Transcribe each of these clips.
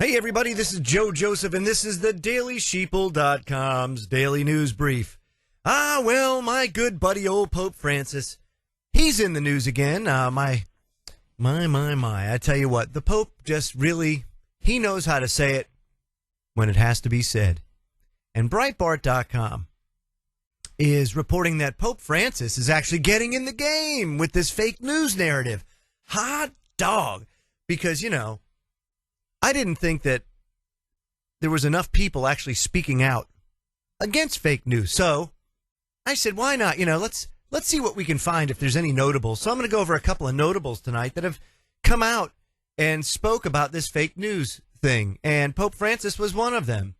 Hey, everybody, this is Joe Joseph, and this is the Daily Sheeple.com's Daily News Brief. Well, my good buddy, old Pope Francis, he's in the news again. My. I tell you what, the Pope just really, he knows how to say it when it has to be said. And Breitbart.com is reporting that Pope Francis is actually getting in the game with this fake news narrative. Hot dog. Because, you know, I didn't think that there was enough people actually speaking out against fake news. So I said, why not? You know, let's see what we can find if there's any notables. So I'm going to go over a couple of notables tonight that have come out and spoke about this fake news thing. And Pope Francis was one of them.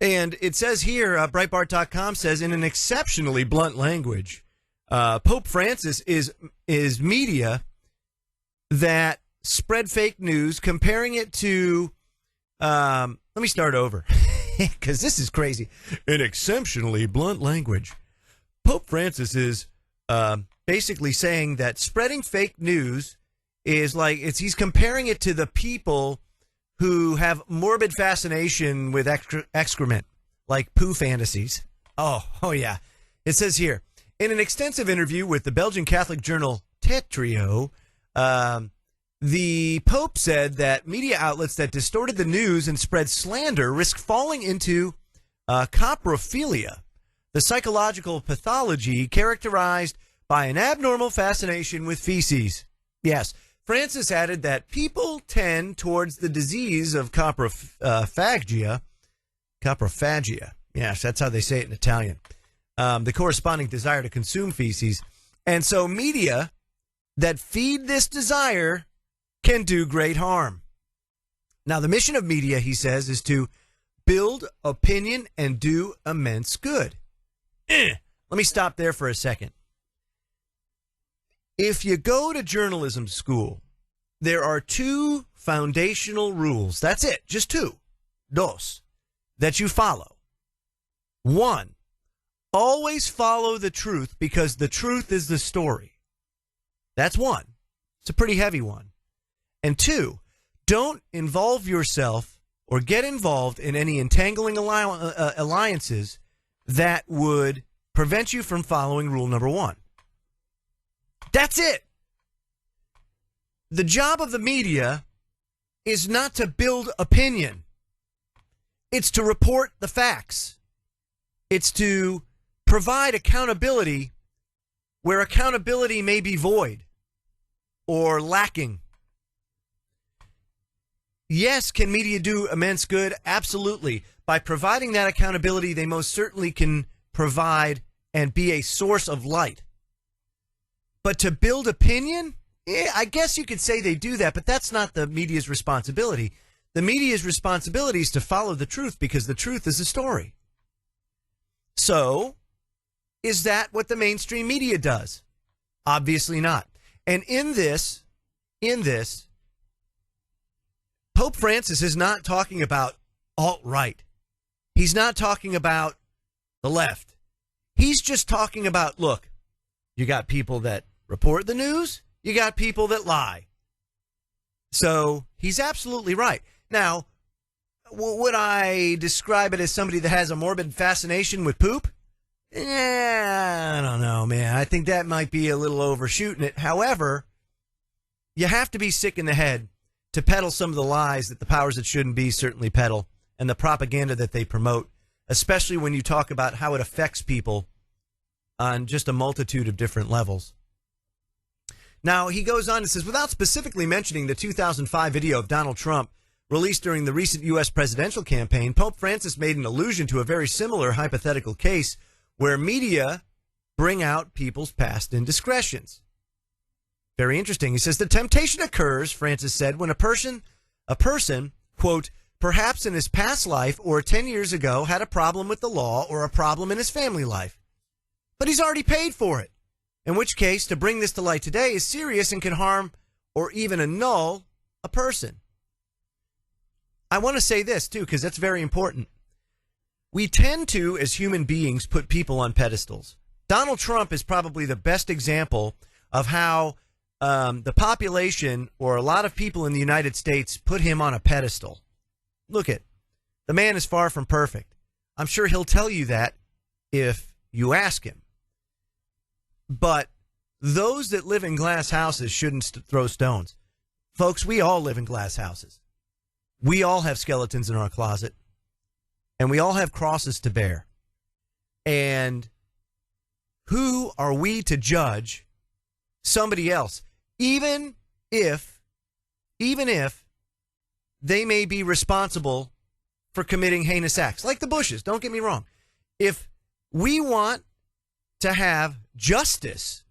And it says here, Breitbart.com says, in an exceptionally blunt language, Pope Francis is media that spread fake news, comparing it to, let me start over, because this is crazy. In exceptionally blunt language, Pope Francis is basically saying that spreading fake news is like, he's comparing it to the people who have morbid fascination with excrement, like poo fantasies. Oh yeah. It says here, in an extensive interview with the Belgian Catholic journal Tetrio, the Pope said that media outlets that distorted the news and spread slander risk falling into coprophilia, the psychological pathology characterized by an abnormal fascination with feces. Yes, Francis added that people tend towards the disease of coprophagia. Coprophagia. Yes, that's how they say it in Italian. The corresponding desire to consume feces. And so media that feed this desire can do great harm. Now, the mission of media, he says, is to build opinion and do immense good. Let me stop there for a second. If you go to journalism school, there are two foundational rules. That's it. Just two. Dos. That you follow. One, always follow the truth because the truth is the story. That's one. It's a pretty heavy one. And two, don't involve yourself or get involved in any entangling alliances that would prevent you from following rule number one. That's it. The job of the media is not to build opinion. It's to report the facts. It's to provide accountability where accountability may be void or lacking. Yes, can media do immense good? Absolutely. By providing that accountability, they most certainly can provide and be a source of light. But to build opinion, I guess you could say they do that, but that's not the media's responsibility. The media's responsibility is to follow the truth because the truth is a story. So, is that what the mainstream media does? Obviously not. And in this, Pope Francis is not talking about alt-right. He's not talking about the left. He's just talking about, look, you got people that report the news, you got people that lie. So he's absolutely right. Now, would I describe it as somebody that has a morbid fascination with poop? I don't know, man. I think that might be a little overshooting it. However, you have to be sick in the head to peddle some of the lies that the powers that shouldn't be certainly peddle and the propaganda that they promote, especially when you talk about how it affects people on just a multitude of different levels. Now, he goes on and says, without specifically mentioning the 2005 video of Donald Trump released during the recent U.S. presidential campaign, Pope Francis made an allusion to a very similar hypothetical case where media bring out people's past indiscretions. Very interesting. He says, the temptation occurs, Francis said, when a person, quote, perhaps in his past life or 10 years ago had a problem with the law or a problem in his family life. But he's already paid for it. In which case, to bring this to light today is serious and can harm or even annul a person. I want to say this, too, because that's very important. We tend to, as human beings, put people on pedestals. Donald Trump is probably the best example of how the population or a lot of people in the United States put him on a pedestal. look it, the man is far from perfect. I'm sure he'll tell you that if you ask him. But those that live in glass houses shouldn't throw stones. Folks, we all live in glass houses. We all have skeletons in our closet. And we all have crosses to bear. And who are we to judge somebody else, even if they may be responsible for committing heinous acts, like the Bushes? Don't get me wrong. If we want to have justice,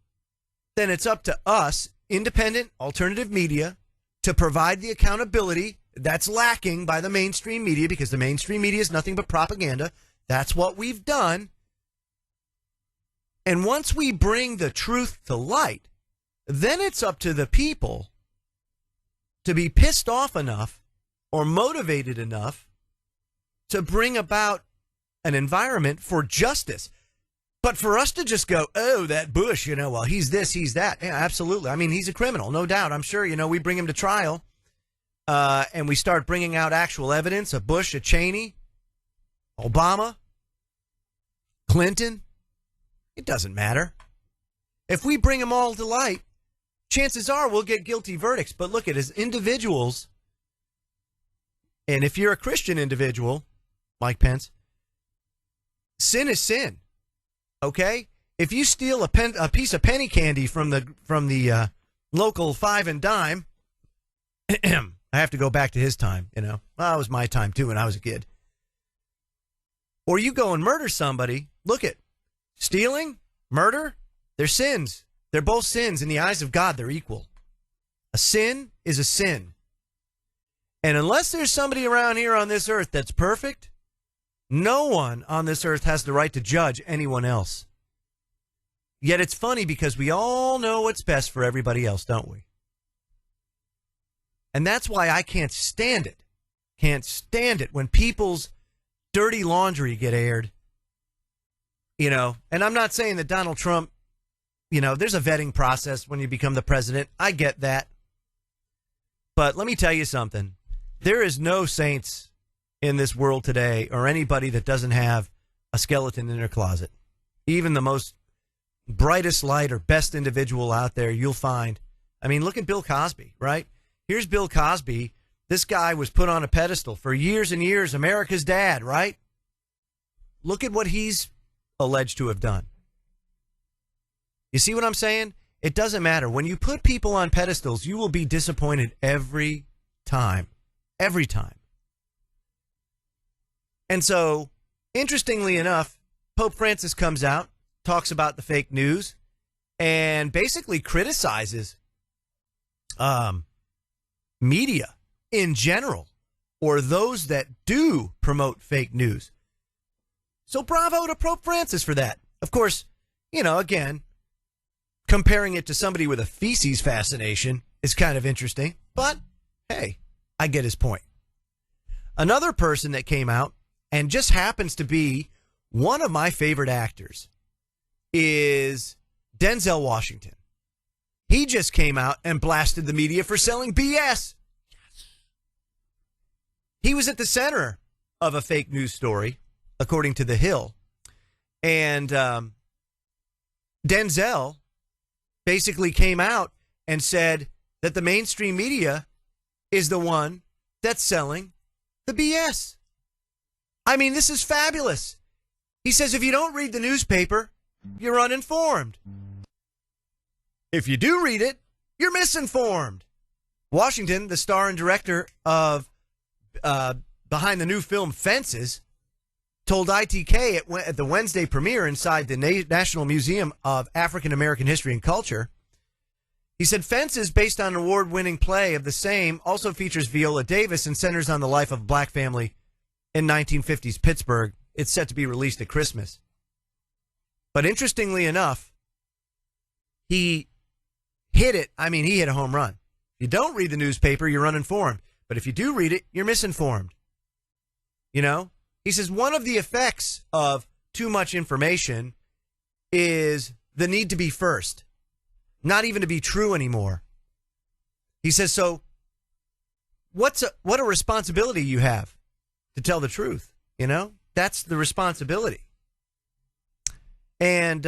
then it's up to us, independent alternative media, to provide the accountability that's lacking by the mainstream media, because the mainstream media is nothing but propaganda. That's what we've done. And once we bring the truth to light, then it's up to the people to be pissed off enough or motivated enough to bring about an environment for justice. But for us to just go, oh, that Bush, well, he's this, he's that. Yeah, absolutely. I mean, he's a criminal, no doubt. I'm sure, we bring him to trial and we start bringing out actual evidence of Bush, a Cheney, Obama, Clinton. It doesn't matter. If we bring them all to light, chances are we'll get guilty verdicts. But look at as individuals, and if you're a Christian individual, Mike Pence, sin is sin. Okay? If you steal a piece of penny candy from the local five and dime, I have to go back to his time, Well, it was my time too when I was a kid. Or you go and murder somebody, look at stealing, murder, they're sins. They're both sins. In the eyes of God, they're equal. A sin is a sin. And unless there's somebody around here on this earth that's perfect, no one on this earth has the right to judge anyone else. Yet it's funny because we all know what's best for everybody else, don't we? And that's why I can't stand it. Can't stand it when people's dirty laundry get aired. And I'm not saying that Donald Trump, there's a vetting process when you become the president. I get that. But let me tell you something. There is no saints in this world today or anybody that doesn't have a skeleton in their closet. Even the most brightest light or best individual out there, you'll find. I mean, look at Bill Cosby, right? Here's Bill Cosby. This guy was put on a pedestal for years and years. America's dad, right? Look at what he's alleged to have done. You see what I'm saying? It doesn't matter. When you put people on pedestals, you will be disappointed every time. Every time. And so, interestingly enough, Pope Francis comes out, talks about the fake news, and basically criticizes media in general, or those that do promote fake news. So bravo to Pope Francis for that. Of course, again, comparing it to somebody with a feces fascination is kind of interesting, but hey, I get his point. Another person that came out and just happens to be one of my favorite actors is Denzel Washington. He just came out and blasted the media for selling BS. He was at the center of a fake news story, according to The Hill. And Denzel basically came out and said that the mainstream media is the one that's selling the BS. I mean, this is fabulous. He says if you don't read the newspaper, you're uninformed. If you do read it, you're misinformed. Washington, the star and director of behind the new film Fences, told ITK at the Wednesday premiere inside the National Museum of African American History and Culture. He said Fences, based on an award-winning play of the same, also features Viola Davis and centers on the life of a black family in 1950s Pittsburgh. It's set to be released at Christmas. But interestingly enough, he hit it. I mean, he hit a home run. If you don't read the newspaper, you're uninformed. But if you do read it, you're misinformed. He says one of the effects of too much information is the need to be first, not even to be true anymore. He says, so what a responsibility you have to tell the truth. You know, that's the responsibility. And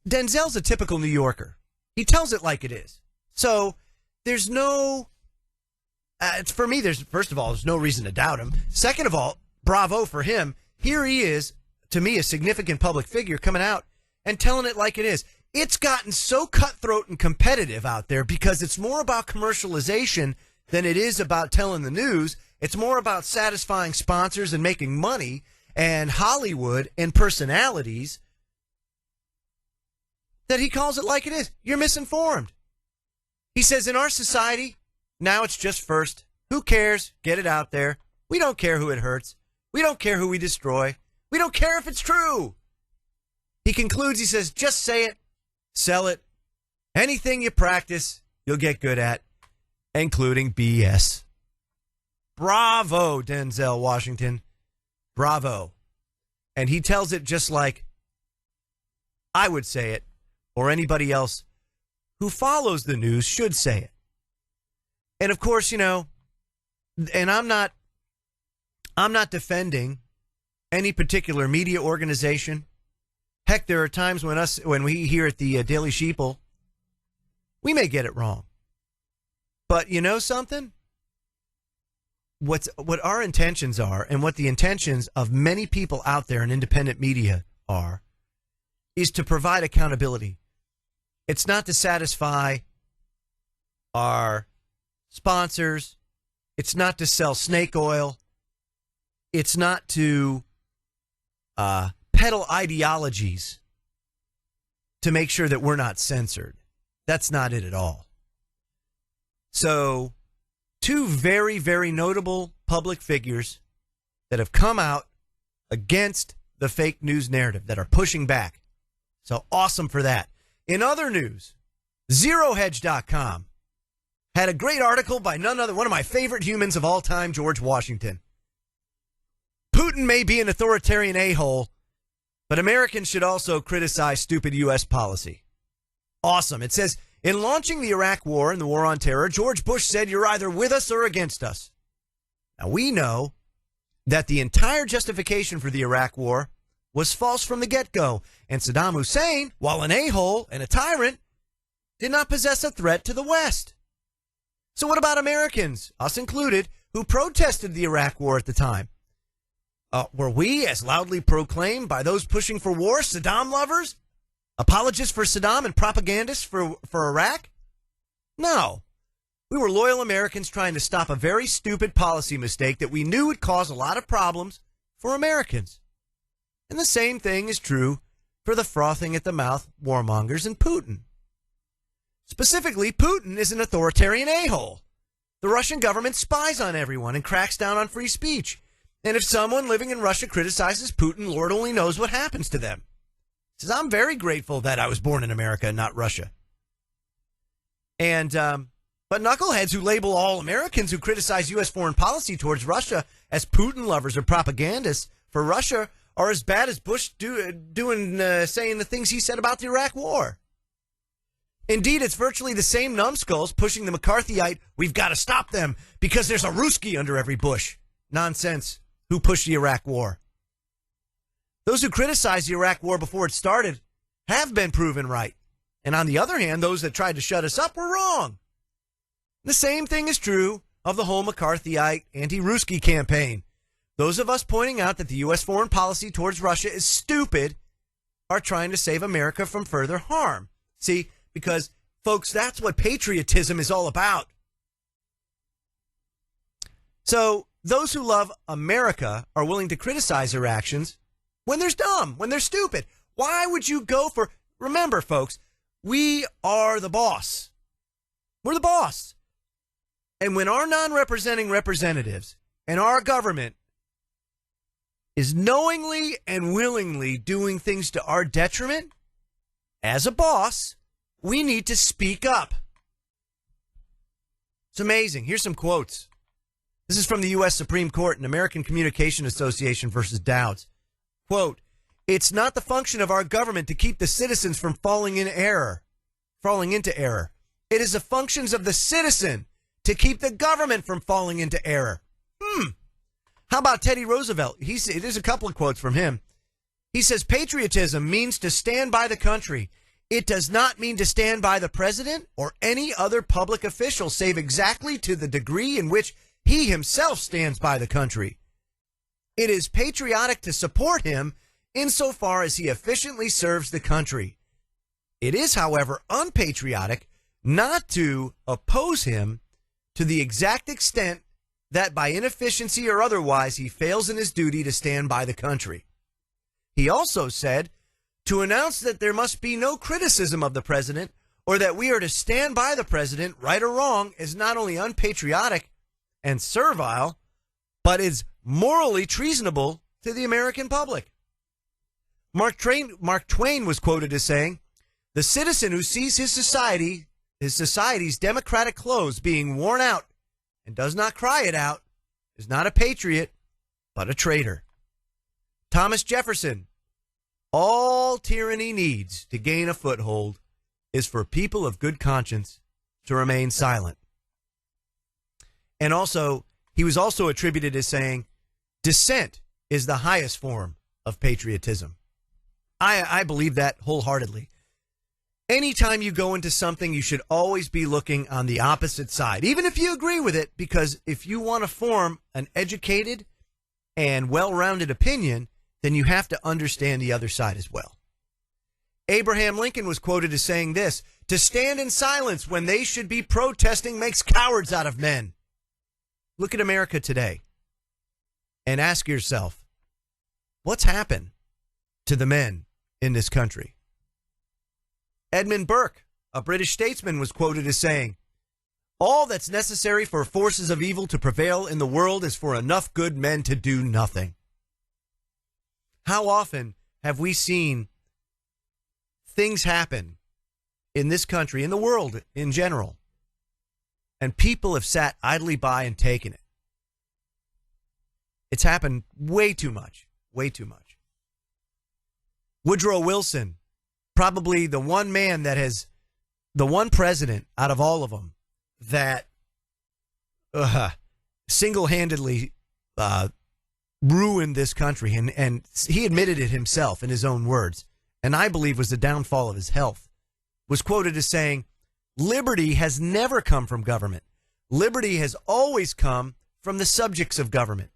Denzel's a typical New Yorker. He tells it like it is. So there's no, for me, first of all, there's no reason to doubt him. Second of all, bravo for him. Here he is, to me, a significant public figure coming out and telling it like it is. It's gotten so cutthroat and competitive out there because it's more about commercialization than it is about telling the news. It's more about satisfying sponsors and making money and Hollywood and personalities that he calls it like it is. You're misinformed. He says in our society, now it's just first. Who cares? Get it out there. We don't care who it hurts. We don't care who we destroy. We don't care if it's true. He concludes, he says, just say it, sell it. Anything you practice, you'll get good at, including BS. Bravo, Denzel Washington. Bravo. And he tells it just like I would say it, or anybody else who follows the news should say it. And of course, you know, and I'm not defending any particular media organization. Heck, there are times when we here at the Daily Sheeple, we may get it wrong. But you know something? What our intentions are, and what the intentions of many people out there in independent media are, is to provide accountability. It's not to satisfy our sponsors. It's not to sell snake oil. It's not to peddle ideologies to make sure that we're not censored. That's not it at all. So, two very, very notable public figures that have come out against the fake news narrative, that are pushing back. So awesome for that. In other news, ZeroHedge.com had a great article by none other, one of my favorite humans of all time, George Washington. Putin may be an authoritarian a-hole, but Americans should also criticize stupid U.S. policy. Awesome. It says, in launching the Iraq War and the War on Terror, George Bush said, you're either with us or against us. Now, we know that the entire justification for the Iraq War was false from the get-go, and Saddam Hussein, while an a-hole and a tyrant, did not possess a threat to the West. So what about Americans, us included, who protested the Iraq War at the time? Were we, as loudly proclaimed by those pushing for war, Saddam lovers? Apologists for Saddam and propagandists for Iraq? No. We were loyal Americans trying to stop a very stupid policy mistake that we knew would cause a lot of problems for Americans. And the same thing is true for the frothing at the mouth warmongers and Putin. Specifically, Putin is an authoritarian a-hole. The Russian government spies on everyone and cracks down on free speech. And if someone living in Russia criticizes Putin, Lord only knows what happens to them. He says, I'm very grateful that I was born in America and not Russia. And, but knuckleheads who label all Americans who criticize U.S. foreign policy towards Russia as Putin lovers or propagandists for Russia are as bad as Bush saying the things he said about the Iraq War. Indeed, it's virtually the same numbskulls pushing the McCarthyite, we've got to stop them because there's a Ruski under every bush nonsense who pushed the Iraq War. Those who criticized the Iraq War before it started have been proven right. And on the other hand, those that tried to shut us up were wrong. The same thing is true of the whole McCarthyite anti-Ruski campaign. Those of us pointing out that the U.S. foreign policy towards Russia is stupid are trying to save America from further harm. See, because, folks, that's what patriotism is all about. So, those who love America are willing to criticize their actions when they're dumb, when they're stupid. Why would you go for... Remember, folks, we are the boss. We're the boss. And when our non-representing representatives and our government is knowingly and willingly doing things to our detriment, as a boss, we need to speak up. It's amazing. Here's some quotes. This is from the U.S. Supreme Court in American Communication Association versus Dowds. Quote, it's not the function of our government to keep the citizens from falling into error. It is the functions of the citizen to keep the government from falling into error. How about Teddy Roosevelt? There's a couple of quotes from him. He says, patriotism means to stand by the country. It does not mean to stand by the president or any other public official, save exactly to the degree in which he himself stands by the country. It is patriotic to support him insofar as he efficiently serves the country. It is, however, unpatriotic not to oppose him to the exact extent that by inefficiency or otherwise he fails in his duty to stand by the country. He also said, to announce that there must be no criticism of the president or that we are to stand by the president, right or wrong, is not only unpatriotic and servile, but is morally treasonable to the American public. Mark Twain was quoted as saying, the citizen who sees his society's democratic clothes being worn out and does not cry it out is not a patriot, but a traitor. Thomas Jefferson, all tyranny needs to gain a foothold is for people of good conscience to remain silent. And also, he was also attributed as saying, dissent is the highest form of patriotism. I believe that wholeheartedly. Anytime you go into something, you should always be looking on the opposite side, even if you agree with it, because if you want to form an educated and well-rounded opinion, then you have to understand the other side as well. Abraham Lincoln was quoted as saying this, to stand in silence when they should be protesting makes cowards out of men. Look at America today and ask yourself, what's happened to the men in this country? Edmund Burke, a British statesman, was quoted as saying, all that's necessary for forces of evil to prevail in the world is for enough good men to do nothing. How often have we seen things happen in this country, in the world in general, and people have sat idly by and taken it? It's happened way too much, way too much. Woodrow Wilson, probably the one man that has, the one president out of all of them that single-handedly ruined this country, and he admitted it himself in his own words, and I believe was the downfall of his health, was quoted as saying, liberty has never come from government. Liberty has always come from the subjects of government.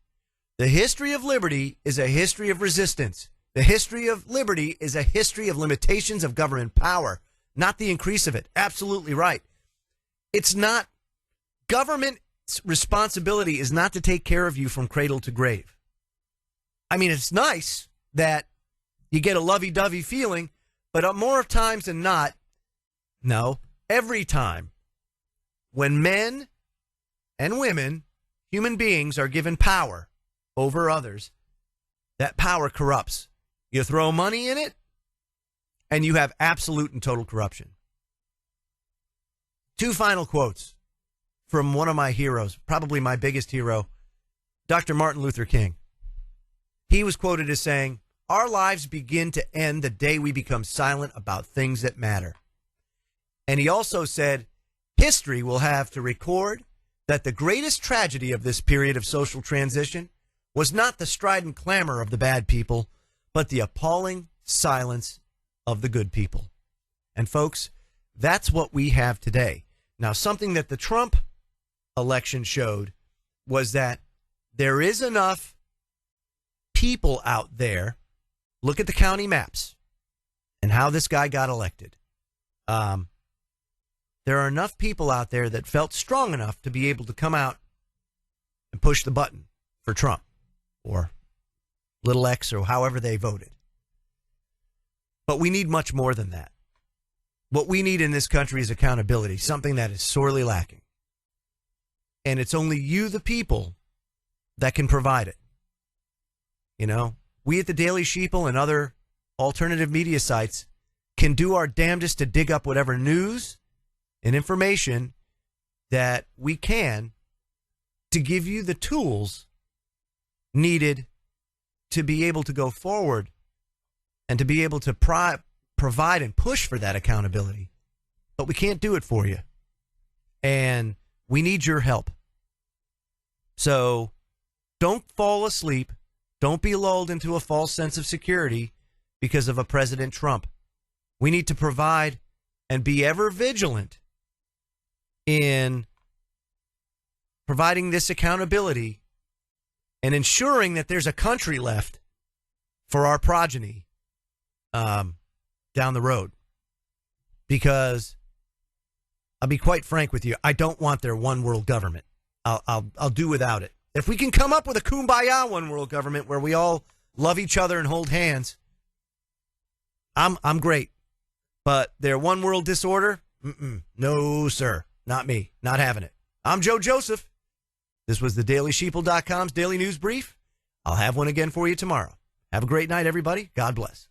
The history of liberty is a history of resistance. The history of liberty is a history of limitations of government power, not the increase of it. Absolutely right. It's not, government's responsibility is not to take care of you from cradle to grave. I mean, it's nice that you get a lovey-dovey feeling, but more times than not, no, every time when men and women, human beings, are given power over others, that power corrupts. You throw money in it, and you have absolute and total corruption. Two final quotes from one of my heroes, probably my biggest hero, Dr. Martin Luther King. He was quoted as saying, our lives begin to end the day we become silent about things that matter. And he also said, history will have to record that the greatest tragedy of this period of social transition was not the strident clamor of the bad people, but the appalling silence of the good people. And folks, that's what we have today. Now, something that the Trump election showed was that there is enough people out there. Look at the county maps and how this guy got elected. There are enough people out there that felt strong enough to be able to come out and push the button for Trump or little X or however they voted. But we need much more than that. What we need in this country is accountability, something that is sorely lacking. And it's only you, the people, that can provide it. You know, we at the Daily Sheeple and other alternative media sites can do our damnedest to dig up whatever news and information that we can to give you the tools needed to be able to go forward and to be able to provide and push for that accountability. But we can't do it for you. And We need your help. So don't fall asleep. Don't be lulled into a false sense of security because of a President Trump. We need to provide and be ever vigilant in providing this accountability and ensuring that there's a country left for our progeny down the road. Because I'll be quite frank with you, I don't want their one world government. I'll do without it. If we can come up with a kumbaya one world government where we all love each other and hold hands, I'm great. But their one world disorder, no, sir. Not me. Not having it. I'm Joe Joseph. This was the DailySheeple.com's Daily News Brief. I'll have one again for you tomorrow. Have a great night, everybody. God bless.